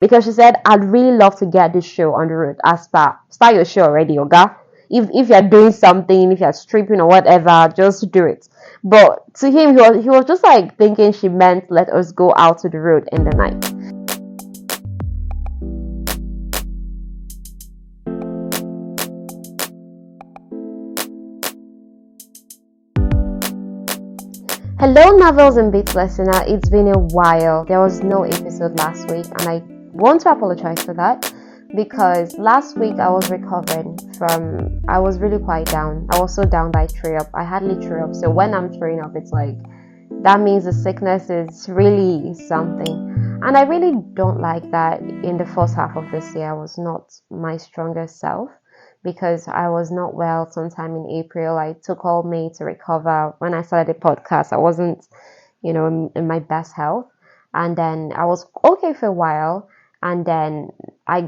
because she said, I'd really love to get this show on the road. As per, start your show already, Oga. If you're doing something, if you're stripping or whatever, just do it. But to him, he was just like thinking she meant let us go out to the road in the night. Hello, Novels and Beats listener. It's been a while. There was no episode last week, and I want to apologize for that because last week I was recovering from. I was really quite down. I was so down that I threw up. I hardly threw up. So when I'm throwing up, it's like that means the sickness is really something. And I really don't like that in the first half of this year. I was not my strongest self because I was not well sometime in April. I took all May to recover. When I started the podcast, I wasn't, in my best health. And then I was okay for a while. And then I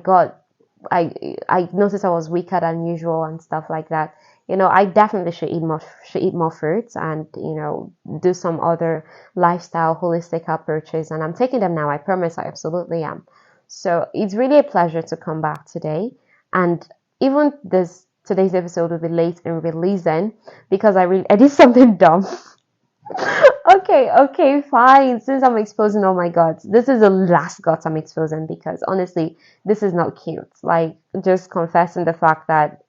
noticed I was weaker than usual and stuff like that. I definitely should eat more fruits and, do some other lifestyle holistic approaches. And I'm taking them now. I promise I absolutely am. So it's really a pleasure to come back today. And even today's episode will be late in releasing because I did something dumb. Okay, fine. Since I'm exposing all my guts, this is the last gut I'm exposing because honestly, this is not cute. Like just confessing the fact that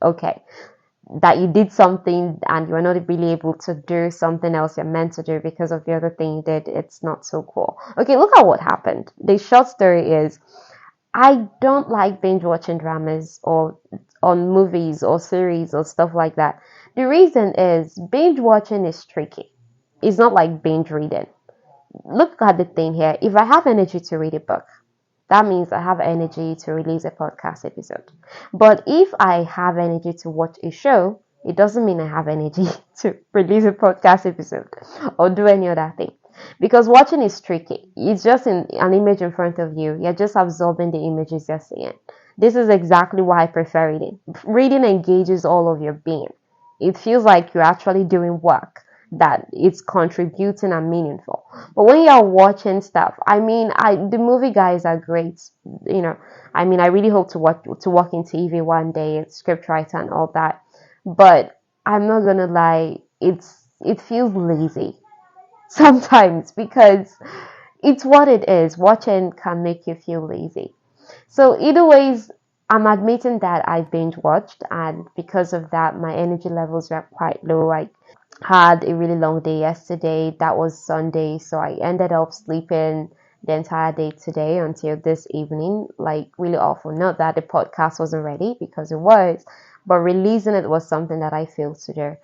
that you did something and you are not really able to do something else you're meant to do because of the other thing you did. It's not so cool. Okay, look at what happened. The short story is I don't like binge watching dramas or on movies or series or stuff like that. The reason is binge watching is tricky. It's not like binge reading. Look at the thing here. If I have energy to read a book, that means I have energy to release a podcast episode. But if I have energy to watch a show, it doesn't mean I have energy to release a podcast episode or do any other thing. Because watching is tricky. It's just an image in front of you. You're just absorbing the images you're seeing. This is exactly why I prefer reading. Reading engages all of your being. It feels like you're actually doing work that it's contributing and meaningful. But when you're watching stuff, the movie guys are great. I really hope to work in TV one day, scriptwriter and all that. But I'm not gonna lie, it feels lazy sometimes because it's what it is. Watching can make you feel lazy. So either ways, I'm admitting that I binge watched, and because of that, my energy levels were quite low. I had a really long day yesterday. That was Sunday, so I ended up sleeping the entire day today until this evening. Like really awful. Not that the podcast wasn't ready because it was, but releasing it was something that I failed to do.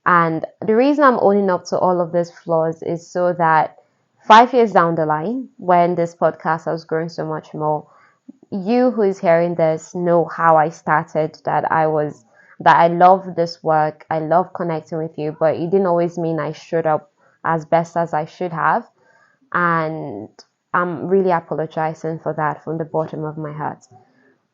And the reason I'm owning up to all of these flaws is so that 5 years down the line, when this podcast has grown so much more, you who is hearing this know how I started, that I love this work, I love connecting with you, but it didn't always mean I showed up as best as I should have. And I'm really apologizing for that from the bottom of my heart.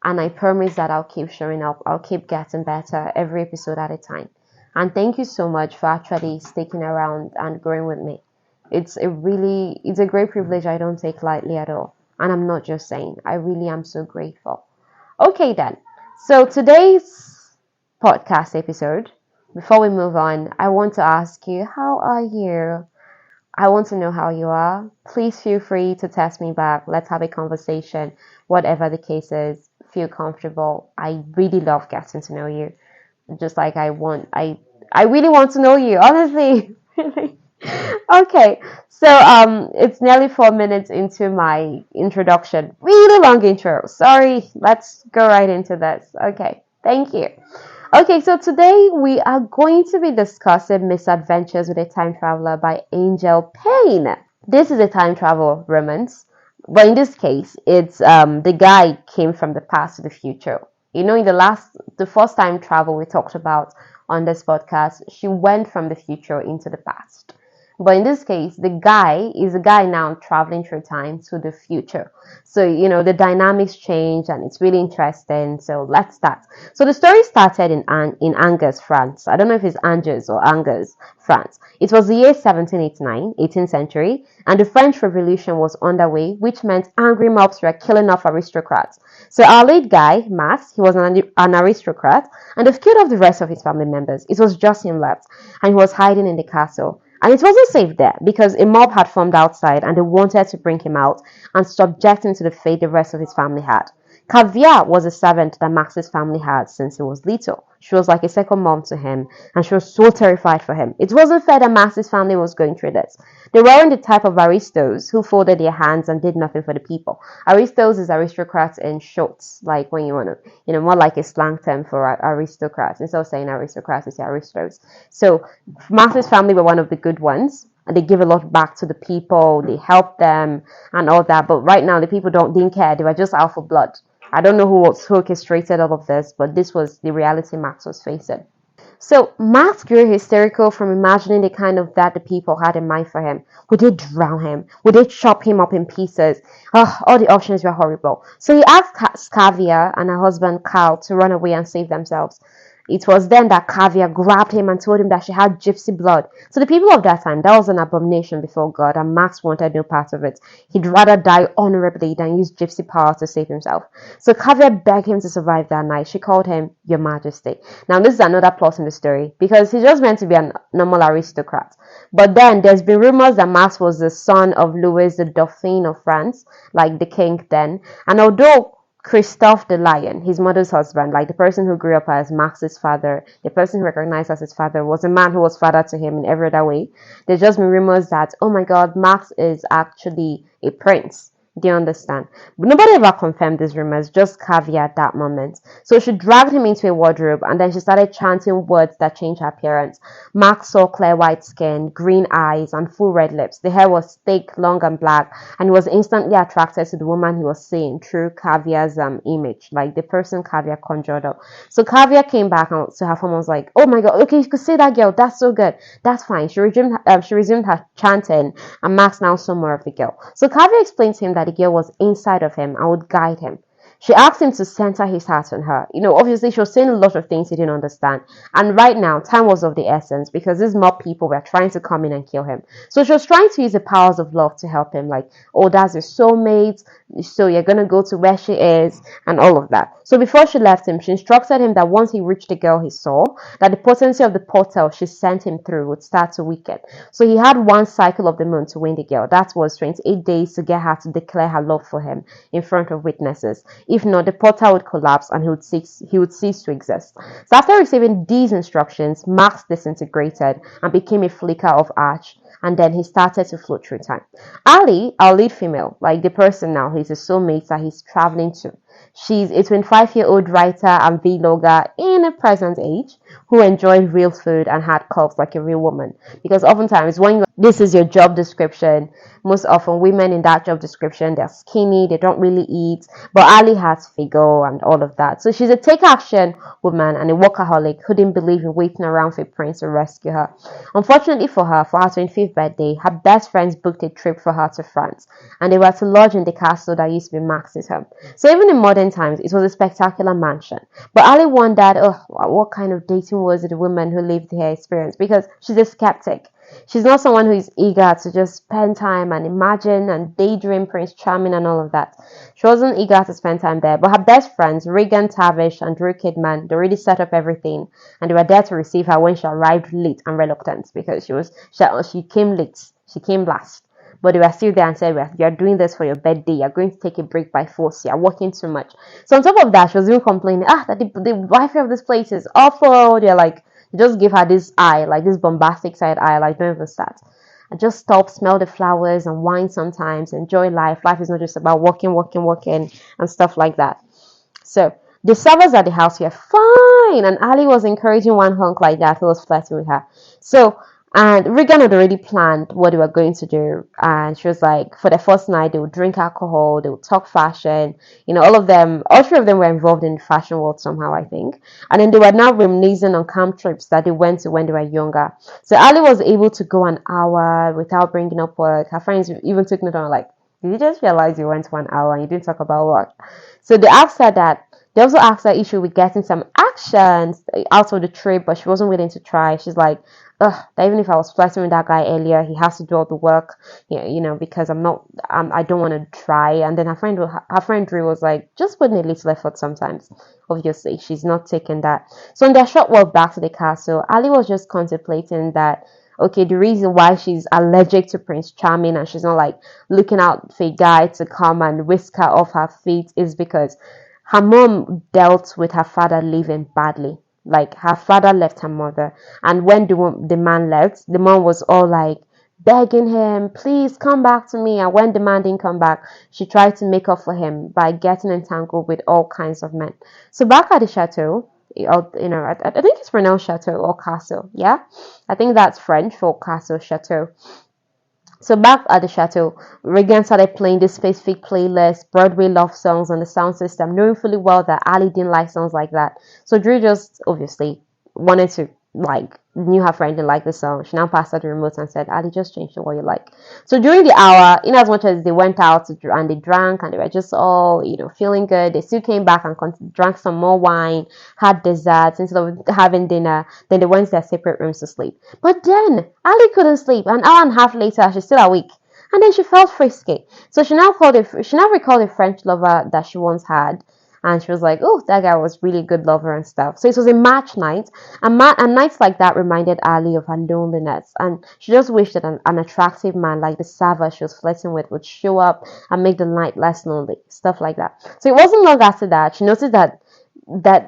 And I promise that I'll keep showing up. I'll keep getting better every episode at a time. And thank you so much for actually sticking around and growing with me. It's a great privilege I don't take lightly at all. And I'm not just saying, I really am so grateful. Okay then. So today's podcast episode, before we move on, I want to ask you, how are you? I want to know how you are. Please feel free to text me back. Let's have a conversation. Whatever the case is, feel comfortable. I really love getting to know you. Just like I really want to know you, honestly. Really. Okay, so it's nearly 4 minutes into my introduction. Really long intro. Sorry, let's go right into this. Okay, thank you. Okay, so today we are going to be discussing Misadventures with a Time Traveler by Angel Payne. This is a time travel romance, but in this case, it's the guy came from the past to the future. In the first time travel we talked about on this podcast, she went from the future into the past. But in this case, the guy is a guy now traveling through time to the future. So, the dynamics change and it's really interesting. So let's start. So the story started in Angers, France. I don't know if it's Angers or Angers, France. It was the year 1789, 18th century, and the French Revolution was underway, which meant angry mobs were killing off aristocrats. So our lead guy, Max, he was an aristocrat, and they've killed off the rest of his family members. It was just him left, and he was hiding in the castle. And it wasn't safe there because a mob had formed outside and they wanted to bring him out and subject him to the fate the rest of his family had. Caviar was a servant that Max's family had since he was little. She was like a second mom to him, and she was so terrified for him. It wasn't fair that Max's family was going through this. They weren't the type of aristos who folded their hands and did nothing for the people. Aristos is aristocrats in shorts, like when you want to, more like a slang term for aristocrats. Instead of saying aristocrats, you say aristos. So Max's family were one of the good ones. And they give a lot back to the people, they help them and all that. But right now, the people didn't care. They were just out for blood. I don't know who orchestrated all of this, but this was the reality Max was facing. So Max grew hysterical from imagining the kind of death the people had in mind for him. Would they drown him? Would they chop him up in pieces? All the options were horrible. So he asked Caviar and her husband Carl to run away and save themselves. It was then that Caviar grabbed him and told him that she had gypsy blood. So the people of that time, that was an abomination before God, and Max wanted no part of it. He'd rather die honorably than use gypsy power to save himself. So Caviar begged him to survive that night. She called him Your Majesty. Now this is another plot in the story because he's just meant to be a normal aristocrat. But then there's been rumors that Max was the son of Louis the Dauphin of France, like the king then. And although Christophe the Lion, his mother's husband, like the person who grew up as Max's father, the person who recognized as his father, was a man who was father to him in every other way. There's just been rumors that, oh my God, Max is actually a prince. Do you understand? But nobody ever confirmed these rumors, just Caviar at that moment. So she dragged him into a wardrobe and then she started chanting words that changed her appearance. Max saw clear white skin, green eyes, and full red lips. The hair was thick, long, and black, and he was instantly attracted to the woman he was seeing through Caviar's image, like the person Caviar conjured up. So Caviar came back to her phone and was like, oh my God, okay, you could see that girl, that's so good. That's fine. She resumed her chanting, and Max now saw more of the girl. So Caviar explained to him that the girl was inside of him and would guide him. She asked him to center his heart on her. Obviously she was saying a lot of things he didn't understand. And right now, time was of the essence because these mob people were trying to come in and kill him. So she was trying to use the powers of love to help him. Like, oh, that's your soulmate. So you're going to go to where she is and all of that. So before she left him, she instructed him that once he reached the girl he saw, that the potency of the portal she sent him through would start to weaken. So he had one cycle of the moon to win the girl. That was 28 days to get her to declare her love for him in front of witnesses. If not, the portal would collapse and he would cease to exist. So after receiving these instructions, Max disintegrated and became a flicker of ash, and then he started to float through time. Ali, our lead female, like the person now, he's a soulmate that he's traveling to. She's a 25-year-old writer and vlogger in a present age who enjoyed real food and had curves like a real woman. Because oftentimes this is your job description, most often women in that job description, they're skinny, they don't really eat. But Ali has figure and all of that. So she's a take-action woman and a workaholic who didn't believe in waiting around for a prince to rescue her. Unfortunately for her 25th birthday, her best friends booked a trip for her to France. And they were to lodge in the castle that used to be Max's home. So even in modern times, it was a spectacular mansion. But Ali wondered, what kind of dating was it the woman who lived here experienced? Because she's a skeptic. She's not someone who is eager to just spend time and imagine and daydream Prince Charming and all of that. She wasn't eager to spend time there, but her best friends, Regan Tavish and Drew Kidman, they already set up everything and they were there to receive her when she arrived late and reluctant because she came late. She came last. But they were still there and said, well, you're doing this for your birthday. You're going to take a break by force. You're working too much. So on top of that, she was even complaining, that the Wi-Fi of this place is awful. They're like, just give her this eye, like this bombastic side eye, like don't even start. I just stop, smell the flowers and wine sometimes, enjoy life. Life is not just about working, and stuff like that. So the servers at the house were fine, and Ali was encouraging one hunk like that who was flirting with her. So And Regan had already planned what they were going to do. And she was like, for the first night, they would drink alcohol, they would talk fashion. All three of them were involved in the fashion world somehow, I think. And then they were now reminiscing on camp trips that they went to when they were younger. So Ali was able to go an hour without bringing up work. Her friends even took note on, like, did you just realize you went 1 hour and you didn't talk about work? So they asked her that. They also asked her if she would be getting some actions out of the trip, but she wasn't willing to try. She's like, ugh, that even if I was flirting with that guy earlier, he has to do all the work, because I don't want to try. And then her friend Drew was like, just put in a little effort sometimes. Obviously, she's not taking that. So on their short walk back to the castle, Ali was just contemplating that, okay, the reason why she's allergic to Prince Charming and she's not like looking out for a guy to come and whisk her off her feet is because her mom dealt with her father leaving badly. Like, her father left her mother, and when the man left, the mom was all like begging him, please come back to me. And when the man didn't come back, she tried to make up for him by getting entangled with all kinds of men. So back at the chateau, I think it's pronounced chateau or castle. Yeah, I think that's French for castle, chateau. So back at the chateau, Regan started playing this specific playlist, Broadway love songs on the sound system, knowing fully well that Ali didn't like songs like that. So Drew just obviously wanted to, like, knew her friend didn't like the song. She now passed her the remote and said, Ali, just change to what you like. So during the hour, in as much as they went out and they drank and they were just all, feeling good, they still came back and drank some more wine, had desserts instead of having dinner. Then they went to their separate rooms to sleep. But then Ali couldn't sleep. An hour and a half later, she's still awake. And then she felt frisky. So she now recalled a French lover that she once had. And she was like, oh, that guy was really good lover and stuff. So it was a match night. And nights like that reminded Ali of her loneliness. And she just wished that an attractive man like the server she was flirting with would show up and make the night less lonely. Stuff like that. So it wasn't long after that. She noticed that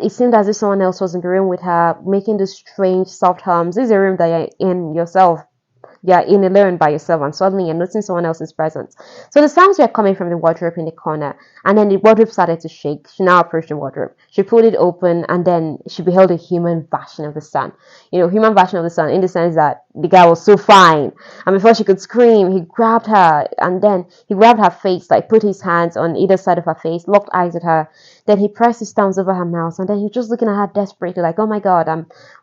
it seemed as if someone else was in the room with her, making these strange soft hums. This is a room that you're in yourself. You're in alone by yourself, and suddenly you're noticing someone else's presence. So the sounds were coming from the wardrobe in the corner, and then the wardrobe started to shake. She now approached the wardrobe. She pulled it open, and then she beheld a human version of the sun. Human version of the sun in the sense that the guy was so fine. And before she could scream, he grabbed her, and then he grabbed her face, like put his hands on either side of her face, locked eyes at her. Then he pressed his thumbs over her mouth, and then he was just looking at her desperately, like, oh my God,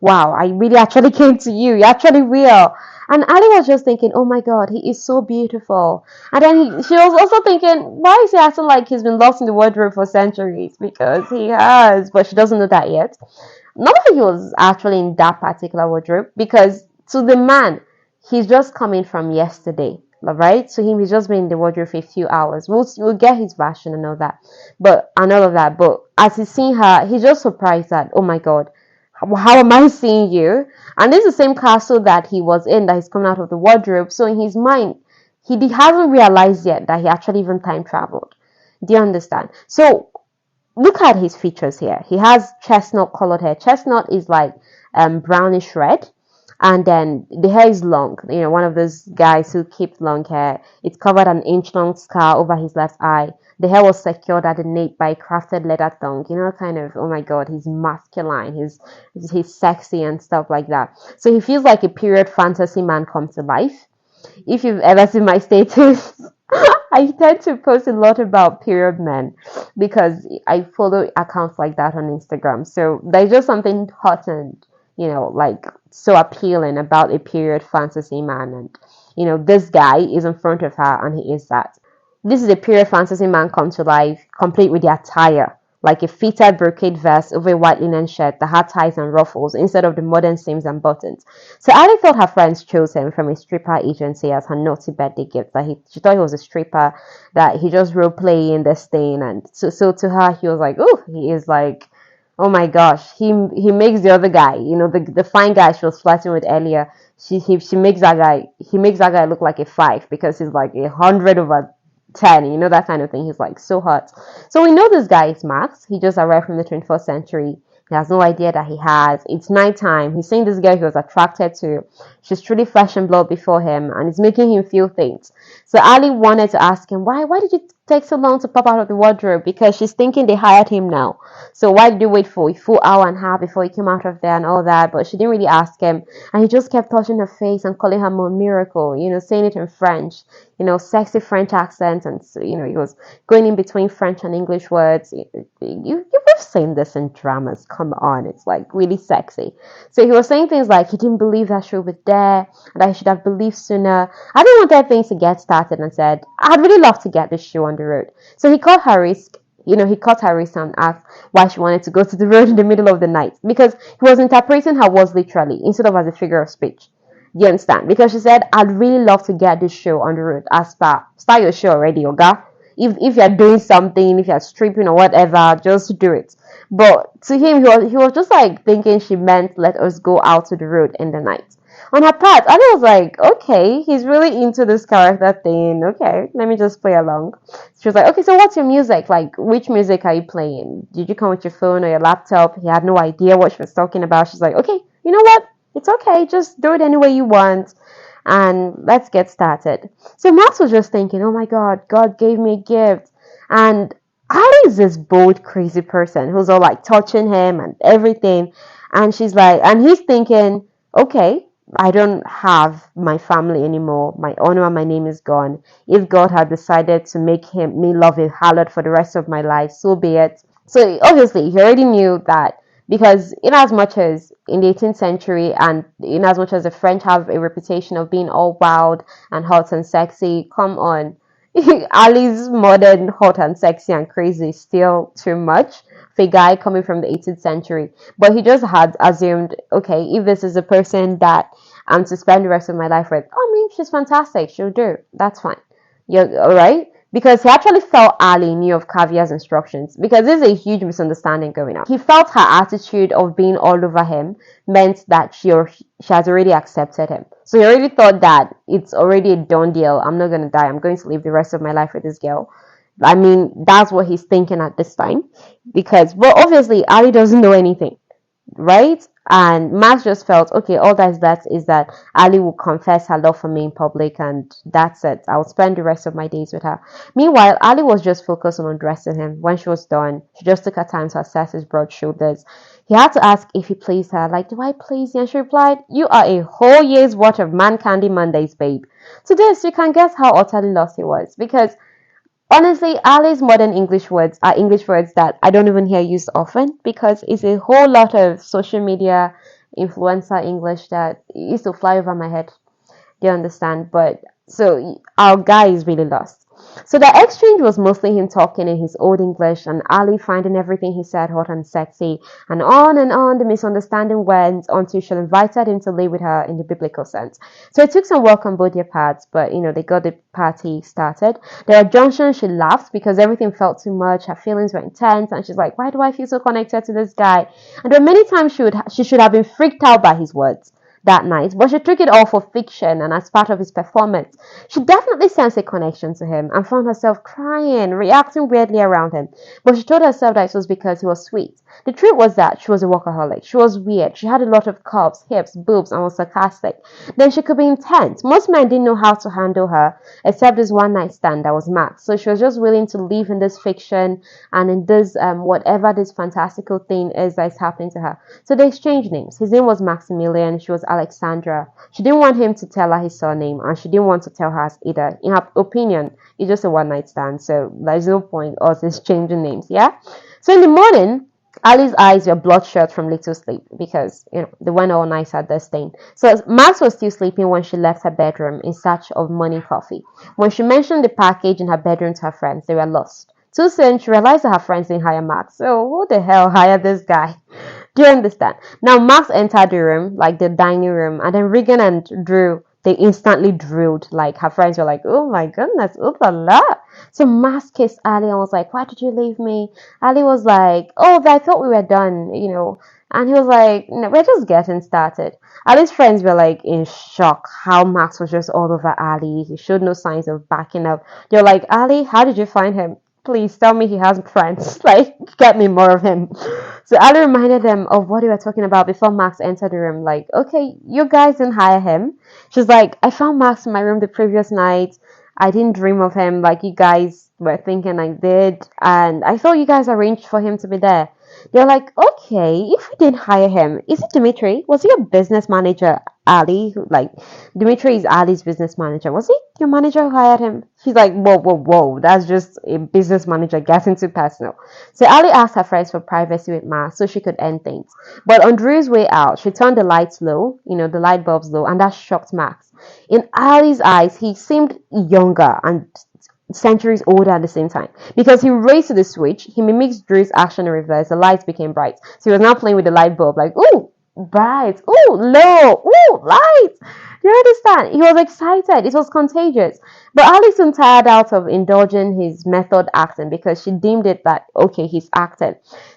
wow, I really actually came to you. You're actually real. And Ali was just thinking, oh my God, he is so beautiful. And then she was also thinking, why is he acting like he's been lost in the wardrobe for centuries? Because he has, but she doesn't know that yet. Not that he was actually in that particular wardrobe, because to the man, he's just coming from yesterday, right? To him, he's just been in the wardrobe for a few hours. We'll get his version and all that. But as he's seeing her, he's just surprised that, oh my God, how am I seeing you? And this is the same castle that he was in, that he's coming out of the wardrobe. So in his mind, he hasn't realized yet that he actually even time traveled. Do you understand? So look at his features here. He has chestnut colored hair. Chestnut is like brownish red. And then the hair is long. One of those guys who keep long hair. It's covered an inch long scar over his left eye. The hair was secured at the nape by a crafted leather thong. Kind of, oh my God, he's masculine. He's sexy and stuff like that. So he feels like a period fantasy man come to life. If you've ever seen my status, I tend to post a lot about period men because I follow accounts like that on Instagram. So there's just something hot and, like so appealing about a period fantasy man. And, this guy is in front of her and he is that. This is a period fantasy man come to life, complete with the attire, like a fitted brocade vest over a white linen shirt that had ties and ruffles instead of the modern seams and buttons. So Ali thought her friends chose him from a stripper agency as her naughty birthday gift. She thought he was a stripper, that he just role playing this thing, and so to her he was like, oh, he is like, oh my gosh, he makes the other guy, the fine guy she was flirting with earlier. She makes that guy. He makes that guy look like a 5 because he's like 100 over 10, that kind of thing. He's like so hot. So we know this guy is Max. He just arrived from the 21st century. He has no idea that he has. It's nighttime. He's seeing this girl he was attracted to. She's truly flesh and blood before him, and it's making him feel things. So Ali wanted to ask him, why did you take so long to pop out of the wardrobe? Because she's thinking they hired him now. So why did you wait for a full hour and a half before he came out of there and all that? But she didn't really ask him. And he just kept touching her face and calling her Mon Miracle, saying it in French, sexy French accent. And, so, he was going in between French and English words. You've seen this in dramas. Come on. It's like really sexy. So he was saying things like he didn't believe that she would be there, and that he should have believed sooner. I didn't want that thing to get started and said, I'd really love to get this show on the road. So he called her wrist. He caught her wrist and asked why she wanted to go to the road in the middle of the night, because he was interpreting her words literally instead of as a figure of speech. You understand? Because she said, I'd really love to get this show on the road. As per, start your show already, Oga. If you're doing something, if you're stripping or whatever, just do it. But to him, he was just like thinking she meant let us go out to the road in the night. On her part, Anna was like, okay, he's really into this character thing. Okay, let me just play along. She was like, okay, so what's your music? Like, which music are you playing? Did you come with your phone or your laptop? He had no idea what she was talking about. She's like, okay, you know what? It's okay. Just do it any way you want. And let's get started. So Max was just thinking, oh my God, God gave me a gift. And Ali is this bold, crazy person who's all like touching him and everything. And she's like, and he's thinking, okay, I don't have my family anymore. My honor and my name is gone. If God had decided to make me love a harlot for the rest of my life, so be it. So obviously, he already knew that, because in as much as in the 18th century and in as much as the French have a reputation of being all wild and hot and sexy, come on. Ali's modern hot and sexy and crazy is still too much for a guy coming from the 18th century. But he just had assumed, okay, if this is a person that I'm to spend the rest of my life with, I mean, she's fantastic. She'll do. That's fine. You're all right? Because he actually felt Ali knew of Caviar's instructions, because there's a huge misunderstanding going on. He felt her attitude of being all over him meant that she has already accepted him. So he already thought that it's already a done deal. I'm not going to die. I'm going to live the rest of my life with this girl. I mean, that's what he's thinking at this time. But obviously, Ali doesn't know anything, right? And Max just felt, okay, all that is that Ali will confess her love for me in public, and that's it. I'll spend the rest of my days with her. Meanwhile, Ali was just focused on undressing him. When she was done, she just took her time to assess his broad shoulders. He had to ask if he pleased her. Like, do I please you? And she replied, you are a whole year's worth of man candy Mondays, babe. To this, you can guess how utterly lost he was, because honestly, Ali's modern English words are English words that I don't even hear used often, because it's a whole lot of social media influencer English that used to fly over my head. Do you understand? But so our guy is really lost. So the exchange was mostly him talking in his old English and Ali finding everything he said hot and sexy, and on the misunderstanding went until she invited him to lay with her in the biblical sense. So it took some work on both their parts, but they got the party started. There are junctions she laughed because everything felt too much, her feelings were intense, and she's like, why do I feel so connected to this guy? And there were many times she should have been freaked out by his words that night, but she took it all for fiction and as part of his performance. She definitely sensed a connection to him and found herself crying, reacting weirdly around him. But she told herself that it was because he was sweet. The truth was that she was a workaholic. She was weird. She had a lot of curves, hips, boobs, and was sarcastic. Then she could be intense. Most men didn't know how to handle her, except this one night stand that was Max. So she was just willing to live in this fiction and in this whatever this fantastical thing is that is happening to her. So they exchanged names. His name was Maximillian. She was Alessandra. She didn't want him to tell her his surname, and she didn't want to tell her either. In her opinion, it's just a one night stand, so there's no point us exchanging names, yeah? So in the morning, Ali's eyes were bloodshot from little sleep because, they went all night at this thing. So Max was still sleeping when she left her bedroom in search of morning coffee. When she mentioned the package in her bedroom to her friends, they were lost. Too soon, she realized that her friends didn't hire Max. So who the hell hired this guy? Do you understand? Now Max entered the room, like the dining room, and then Regan and Drew, they instantly drilled. Like her friends were like, oh my goodness, ooh la la. So Max kissed Ali and was like, why did you leave me? Ali was like, oh, I thought we were done, And he was like, no, we're just getting started. Ali's friends were like in shock how Max was just all over Ali. He showed no signs of backing up. They were like, Ali, how did you find him? Please tell me he has friends. Like, get me more of him. So Ali reminded them of what they were talking about before Max entered the room. Like, okay, you guys didn't hire him. She's like, I found Max in my room the previous night. I didn't dream of him. Like, you guys were thinking I did, and I thought you guys arranged for him to be there. They're like, okay, if we didn't hire him, is it Dimitri? Was he a business manager? Ali, like Dimitri is Ali's business manager. Was he your manager who hired him? She's like, whoa, whoa, whoa, that's just a business manager getting too personal. So Ali asked her friends for privacy with Ma so she could end things. But on Drew's way out, she turned the lights low, the light bulbs low, and that shocked Max. In Ali's eyes, he seemed younger and centuries older at the same time because he raced to the switch, he mimics Drew's action in reverse, the lights became bright. So he was now playing with the light bulb, like, ooh, bright, ooh, low, ooh, light. Do you understand? He was excited, it was contagious. But Ali soon tired out of indulging his method acting because she deemed it that, okay, he's acting,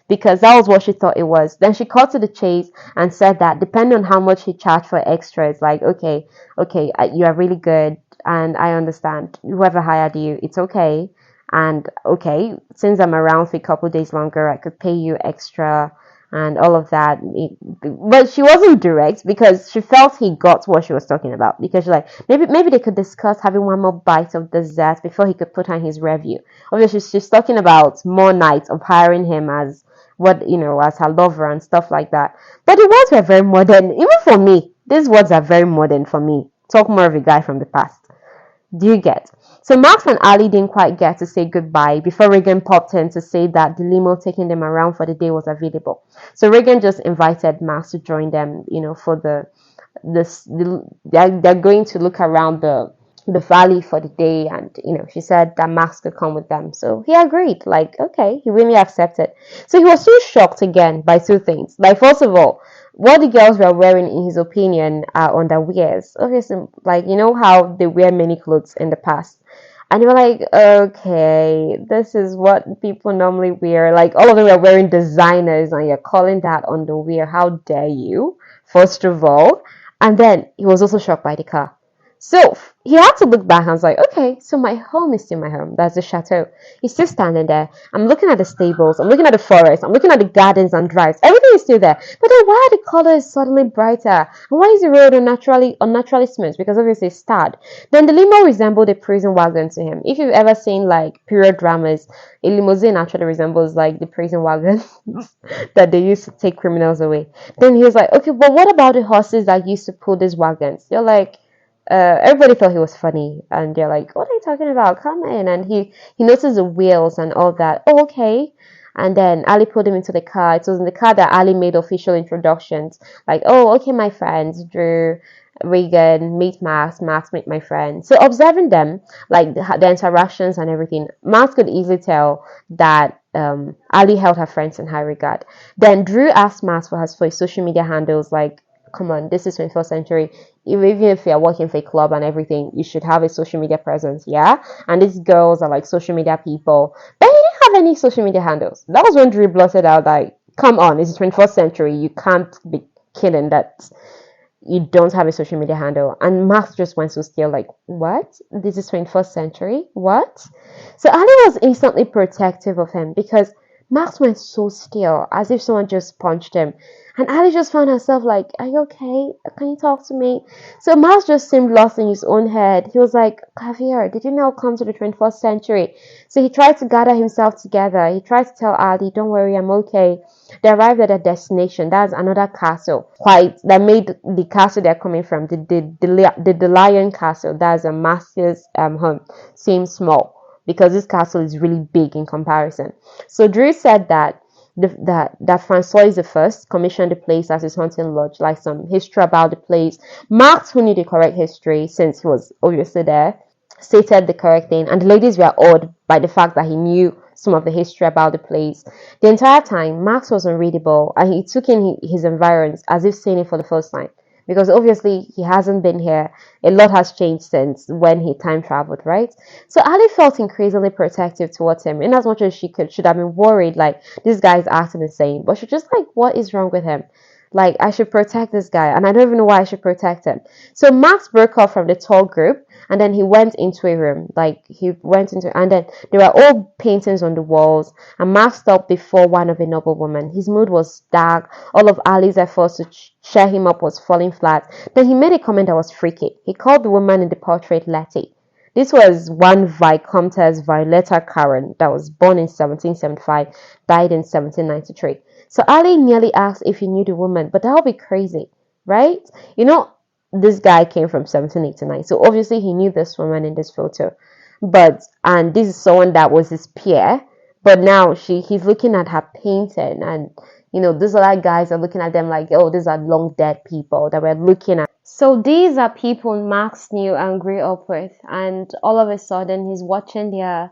because that was what she thought it was. Then she cut to the chase and said that depending on how much he charged for extras, like, okay, you are really good, and I understand. Whoever hired you, it's okay. And okay, since I'm around for a couple days longer, I could pay you extra and all of that. But she wasn't direct because she felt he got what she was talking about. Because she's like, maybe they could discuss having one more bite of dessert before he could put on his review. Obviously, she's talking about more nights of hiring him as as her lover and stuff like that. But the words were very modern, even for me. These words are very modern for me. Talk more of a guy from the past. Do you get? So Max and Ali didn't quite get to say goodbye before Reagan popped in to say that the limo taking them around for the day was available. So Reagan just invited Max to join them, for they're going to look around the valley for the day, and she said that Max could come with them. So he agreed, like, okay, he really accepted. So he was so shocked again by two things. Like, first of all, what the girls were wearing, in his opinion, are underwears. Obviously, like, how they wear many clothes in the past. And you were like, okay, this is what people normally wear. Like, all of them were wearing designers, and you're calling that underwear. How dare you, first of all? And then he was also shocked by the car. So he had to look back and was like, okay, so my home is still my home. That's the chateau. He's still standing there. I'm looking at the stables. I'm looking at the forest. I'm looking at the gardens and drives. Everything is still there. But then why are the colors suddenly brighter? And why is the road unnaturally smooth? Because obviously it's starred. Then the limo resembled a prison wagon to him. If you've ever seen like period dramas, a limousine actually resembles like the prison wagon that they used to take criminals away. Then he was like, okay, but what about the horses that used to pull these wagons? They're like, everybody thought he was funny, and they're like, what are you talking about? Come in. And he noticed the wheels and all that. Oh, okay. And then Ali put him into the car. It was in the car that Ali made official introductions, like, oh, okay, my friends, Drew, Reagan, meet Max, meet my friend. So observing them, like the interactions and everything, Max could easily tell that Ali held her friends in high regard. Then Drew asked Max for his social media handles, like, come on, this is 21st century. Even if you're working for a club and everything, you should have a social media presence, yeah? And these girls are like social media people. But he didn't have any social media handles. That was when Drew blurted out, like, come on, it's the 21st century. You can't be kidding that you don't have a social media handle. And Max just went so still, like, what? This is 21st century? What? So Ali was instantly protective of him because Max went so still, as if someone just punched him. And Ali just found herself like, are you okay? Can you talk to me? So Max just seemed lost in his own head. He was like, Javier, did you now come to the 21st century? So he tried to gather himself together. He tried to tell Ali, don't worry, I'm okay. They arrived at their destination. That's another castle, that made the castle they're coming from, the Lion Castle. That's a master's home, seems small because this castle is really big in comparison. So Drew said that Francois is the first commissioned the place as his hunting lodge, like some history about the place. Max, who knew the correct history since he was obviously there, stated the correct thing, and the ladies were awed by the fact that he knew some of the history about the place. The entire time, Max was unreadable, and he took in his environs as if seeing it for the first time. Because obviously he hasn't been here. A lot has changed since when he time traveled, right? So Ali felt increasingly protective towards him, in as much as she should have been worried, like, this guy is acting insane. But she's just like, what is wrong with him? Like, I should protect this guy, and I don't even know why I should protect him. So Max broke off from the tall group, and then he went into a room. And then there were old paintings on the walls, and Max stopped before one of a noble woman. His mood was dark. All of Ali's efforts to cheer him up was falling flat. Then he made a comment that was freaky. He called the woman in the portrait Letty. This was one Viscountess Violetta Karen that was born in 1775, died in 1793. So Ali nearly asked if he knew the woman, but that would be crazy, right? You know, this guy came from 1789, so obviously he knew this woman in this photo. And this is someone that was his peer, but now he's looking at her painting, and these other guys are looking at them like, oh, these are long dead people that we're looking at. So these are people Max knew and grew up with, and all of a sudden he's watching their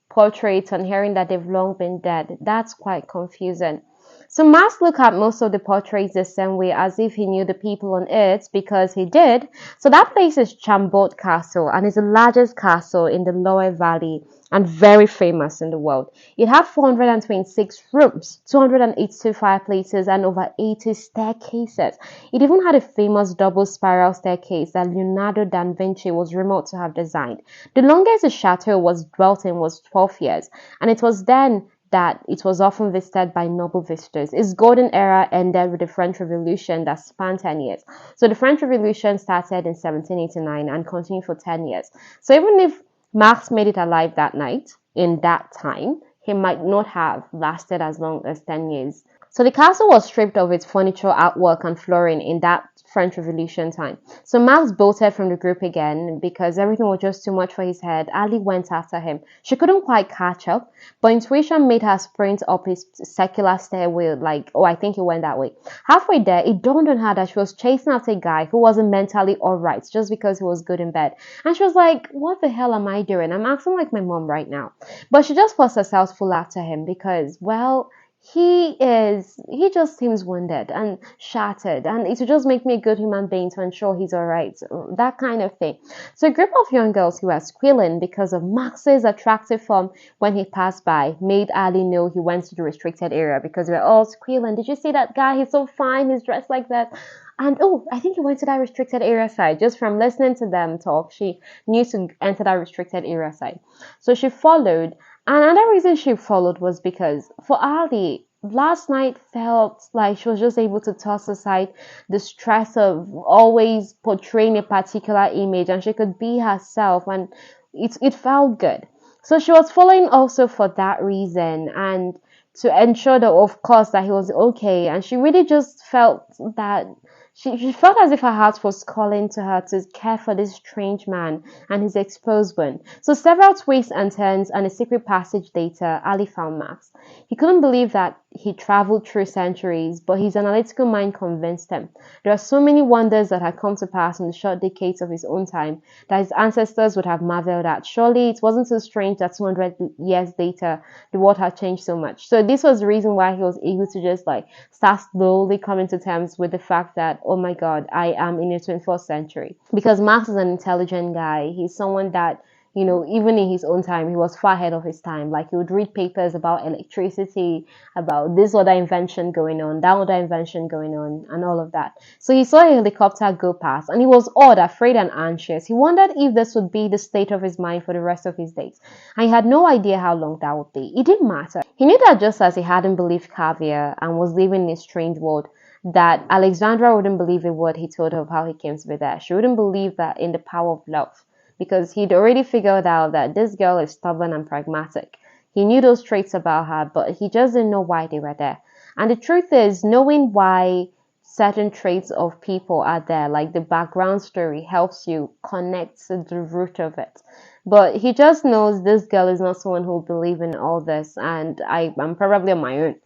portraits and hearing that they've long been dead. That's quite confusing. So Max looked at most of the portraits the same way, as if he knew the people on it, because he did. So that place is Chambord Castle, and is the largest castle in the Loire Valley and very famous in the world. It had 426 rooms, 282 fireplaces, and over 80 staircases. It even had a famous double spiral staircase that Leonardo da Vinci was rumored to have designed. The longest the chateau was dwelt in was 12 years, and it was then that it was often visited by noble visitors. Its golden era ended with the French Revolution that spanned 10 years. So the French Revolution started in 1789 and continued for 10 years. So even if Max made it alive that night, in that time, he might not have lasted as long as 10 years. So the castle was stripped of its furniture, artwork, and flooring in that French Revolution time. So Max bolted from the group again because everything was just too much for his head. Ali went after him. She couldn't quite catch up, but intuition made her sprint up his circular stairway like, oh, I think he went that way. Halfway there, it dawned on her that she was chasing after a guy who wasn't mentally alright just because he was good in bed. And she was like, what the hell am I doing? I'm acting like my mom right now. But she just forced herself full after him because, well, he just seems wounded and shattered, and it would just make me a good human being to ensure he's all right, that kind of thing. So a group of young girls who were squealing because of Max's attractive form when he passed by made Ali know he went to the restricted area, because we were all squealing, did you see that guy? He's so fine, he's dressed like that. And oh, I think he went to that restricted area side. Just from listening to them talk, she knew to enter that restricted area side. So she followed. And another reason she followed was because for Ali, last night felt like she was just able to toss aside the stress of always portraying a particular image, and she could be herself, and it felt good. So she was following also for that reason, and to ensure that, of course, that he was okay. And she really just felt that she felt as if her heart was calling to her to care for this strange man and his exposed wound. So several twists and turns and a secret passage later, Ali found Max. He couldn't believe that he traveled through centuries, but his analytical mind convinced him. There are so many wonders that had come to pass in the short decades of his own time that his ancestors would have marveled at. Surely it wasn't so strange that 200 years later the world had changed so much. So this was the reason why he was able to just like start slowly coming to terms with the fact that, oh my god, I am in the 21st century. Because Max is an intelligent guy. He's someone that, even in his own time, he was far ahead of his time. Like, he would read papers about electricity, about this other invention going on, that other invention going on, and all of that. So he saw a helicopter go past, and he was awed, afraid, and anxious. He wondered if this would be the state of his mind for the rest of his days. And he had no idea how long that would be. It didn't matter. He knew that just as he hadn't believed caviar and was living in a strange world, that Alessandra wouldn't believe a word he told her of how he came to be there. She wouldn't believe that in the power of love, because he'd already figured out that this girl is stubborn and pragmatic. He knew those traits about her, but he just didn't know why they were there. And the truth is, knowing why certain traits of people are there, like the background story, helps you connect to the root of it. But he just knows this girl is not someone who will believe in all this, and I'm probably on my own.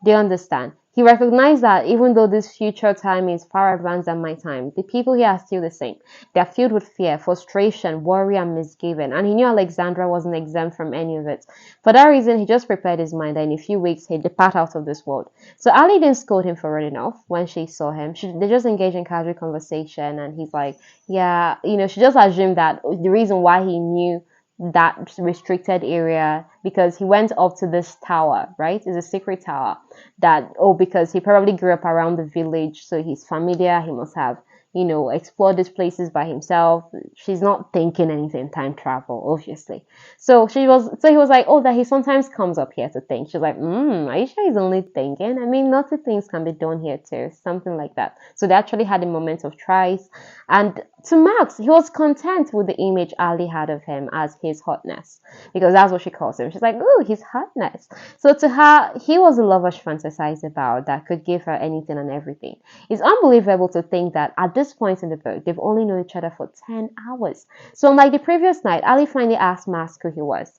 They understand. He recognized that even though this future time is far advanced than my time, the people here are still the same. They are filled with fear, frustration, worry, and misgiving, and he knew Alexandra wasn't exempt from any of it. For that reason, he just prepared his mind that in a few weeks he'd depart out of this world. So Ali didn't scold him for running off when she saw him. They just engaged in casual conversation, and he's like, yeah, she just assumed that the reason why he knew that restricted area, because he went up to this tower, right? It's a secret tower that, because he probably grew up around the village, so he's familiar. He must have, explore these places by himself. She's not thinking anything time travel, obviously. So he was like, oh, that he sometimes comes up here to think. She's like, are you sure he's only thinking? I mean, lots of things can be done here too, something like that. So they actually had a moment of tries. And to Max, he was content with the image Ali had of him as his hotness, because that's what she calls him. She's like, ooh, his hotness. So to her, he was the lover she fantasized about that could give her anything and everything. It's unbelievable to think that at this point in the book, they've only known each other for 10 hours. So unlike the previous night, Ali finally asked Max who he was.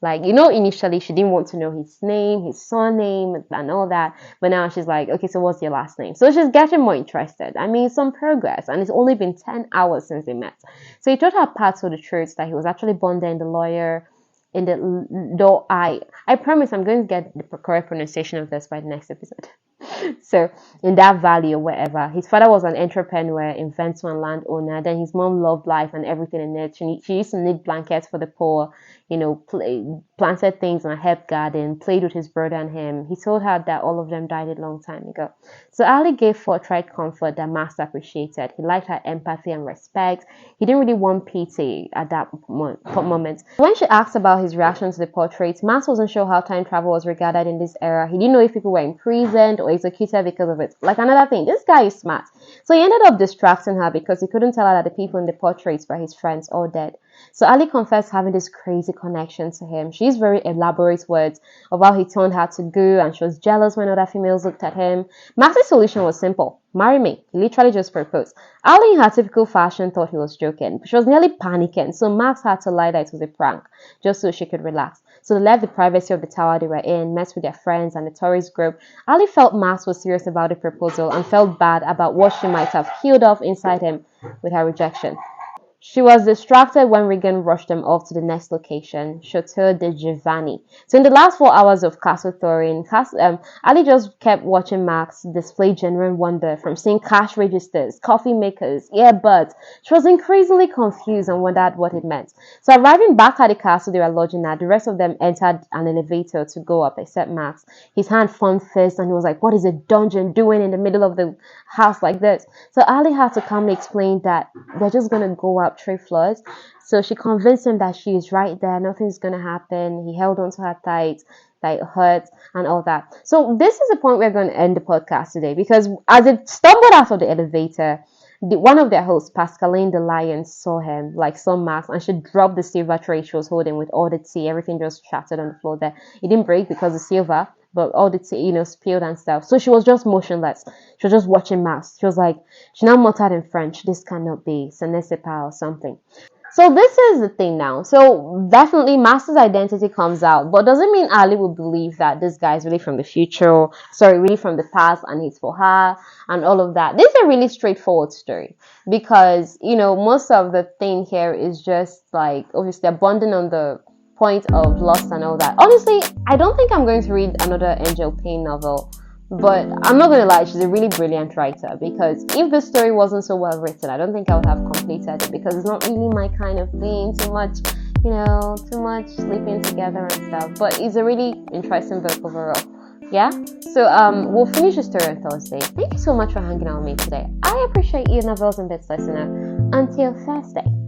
Like, initially she didn't want to know his name, his surname, and all that. But now she's like, okay, so what's your last name? So she's getting more interested. I mean, some progress. And it's only been 10 hours since they met. So he told her parts of the truth that he was actually born there in the lawyer. Though I promise I'm going to get the correct pronunciation of this by the next episode. So in that valley or wherever, his father was an entrepreneur, inventor, and landowner. Then his mom loved life and everything in it. She used to knit blankets for the poor, planted things in a herb garden, played with his brother and him. He told her that all of them died a long time ago. So Ali gave forthright comfort that Max appreciated. He liked her empathy and respect. He didn't really want pity at that moment. When she asked about his reaction to the portraits, Max wasn't sure how time travel was regarded in this era. He didn't know if people were imprisoned or executed because of it. Like another thing, this guy is smart. So he ended up distracting her because he couldn't tell her that the people in the portraits were his friends all dead. So Ali confessed having this crazy connection to him. She used very elaborate words of how he turned her to goo, and she was jealous when other females looked at him. Max's solution was simple. Marry me. He literally just proposed. Ali, in her typical fashion, thought he was joking, but she was nearly panicking, so Max had to lie that it was a prank, just so she could relax. So they left the privacy of the tower they were in, met with their friends and the tourist group. Ali felt Max was serious about the proposal and felt bad about what she might have healed off inside him with her rejection. She was distracted when Regan rushed them off to the next location, Chateau de Giovanni. So in the last 4 hours of Castle Thorin, Ali just kept watching Max display genuine wonder, from seeing cash registers, coffee makers, earbuds. She was increasingly confused and wondered what it meant. So arriving back at the castle they were lodging at, the rest of them entered an elevator to go up except Max. His hand formed fist and he was like, what is a dungeon doing in the middle of the house like this? So Ali had to calmly explain that they're just going to go up 3 floors. So she convinced him that she is right there, nothing's gonna happen. He held on to her tight, that it hurt and all that. So this is the point we're going to end the podcast today, because as it stumbled out of the elevator, one of their hosts, Pascaline the lion, saw Max, and she dropped the silver tray she was holding with all the tea. Everything just shattered on the floor there. It didn't break because the silver, but all the tea, spilled and stuff. So she was just motionless. She was just watching Max. She was like, she now muttered in French, this cannot be, ce n'est pas, or something. So this is the thing now. So definitely Max's identity comes out, but doesn't mean Ali will believe that this guy is really from the future, really from the past, and he's for her and all of that. This is a really straightforward story because, most of the thing here is just like, obviously they're bonding on the point of lust and all that. Honestly, I don't think I'm going to read another Angel Payne novel, but I'm not going to lie, she's a really brilliant writer, because if the story wasn't so well written, I don't think I would have completed it, because it's not really my kind of thing, too much sleeping together and stuff, but it's a really interesting book overall. Yeah, so we'll finish the story on Thursday. Thank you so much for hanging out with me today. I appreciate you, Novels and Bits listener. Until Thursday.